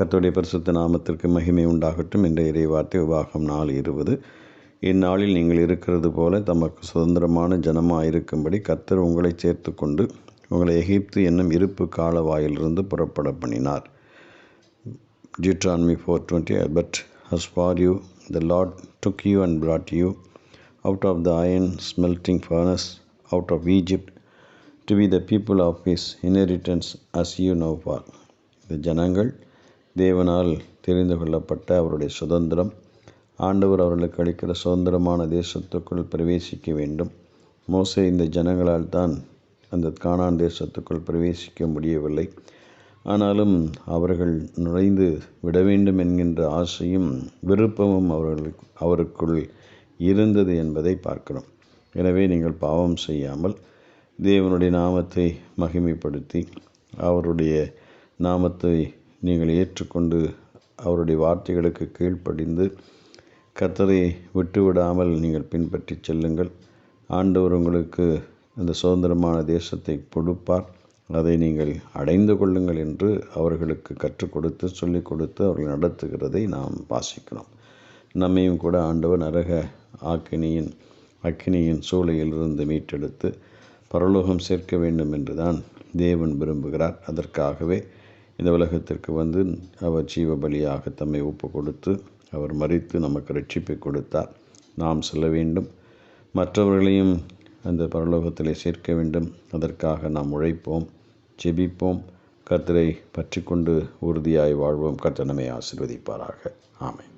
கர்த்தருடைய பரிசுத்த நாமத்திற்கு மகிமை உண்டாகட்டும். என்ற இறைவார்த்தை உபாகம் 4:20. இந்நாளில் நீங்கள் இருக்கிறது போல தமக்கு சுதந்திரமான ஜனமாக இருக்கும்படி கர்த்தர் உங்களை சேர்த்து கொண்டு உங்களை எகிப்து என்னும் இருப்பு கால வாயிலிருந்து புறப்பட பண்ணினார். Deuteronomy 4:20. But as for you, the Lord took you and brought you out of the iron smelting furnace, out of Egypt, to be the people of his inheritance, as you know for. இந்த ஜனங்கள் தேவனால் தெரிந்து கொள்ளப்பட்ட அவருடைய சுதந்திரம். ஆண்டவர் அவர்களுக்கு அளிக்கிற சுதந்திரமான தேசத்துக்குள் பிரவேசிக்க வேண்டும். மோசே இந்த ஜனங்களால் தான் அந்த கானான் தேசத்துக்குள் பிரவேசிக்க முடியவில்லை. ஆனாலும் அவர்கள் நுழைந்து விட வேண்டும் என்கின்ற ஆசையும் விருப்பமும் அவருக்குள் இருந்தது என்பதை பார்க்கிறோம். எனவே நீங்கள் பாவம் செய்யாமல் தேவனுடைய நாமத்தை மகிமைப்படுத்தி அவருடைய நாமத்தை நீங்கள் ஏற்றுக்கொண்டு அவருடைய வார்த்தைகளுக்கு கீழ்ப்படிந்து கர்த்தரை விட்டுவிடாமல் நீங்கள் பின்பற்றி செல்லுங்கள். ஆண்டவர் உங்களுக்கு அந்த சுதந்திரமான தேசத்தை கொடுப்பார். அதை நீங்கள் அடைந்து கொள்ளுங்கள் என்று அவர்களுக்கு கற்றுக் கொடுத்து சொல்லிக் கொடுத்து அவர்கள் நடத்துகிறதை நாம் வாசிக்கிறோம். நம்மையும் கூட ஆண்டவர் நரக அக்கினியின் சூளையிலிருந்து மீட்டெடுத்து பரலோகம் சேர்க்க வேண்டும் என்று தான் தேவன் விரும்புகிறார். அதற்காகவே இந்த உலகத்திற்கு வந்து அவர் ஜீவ பலியாக தம்மை ஒப்பு கொடுத்து அவர் மரித்து நமக்கு ரட்சிப்பை கொடுத்தார். நாம் செல்ல வேண்டும், மற்றவர்களையும் அந்த பரலோகத்திலே சேர்க்க வேண்டும். அதற்காக நாம் உழைப்போம், ஜெபிப்போம், கர்த்தரை பற்றி கொண்டு உறுதியாய் வாழ்வோம். கர்த்தர் நம்மை ஆசீர்வதிப்பாராக. ஆமென்.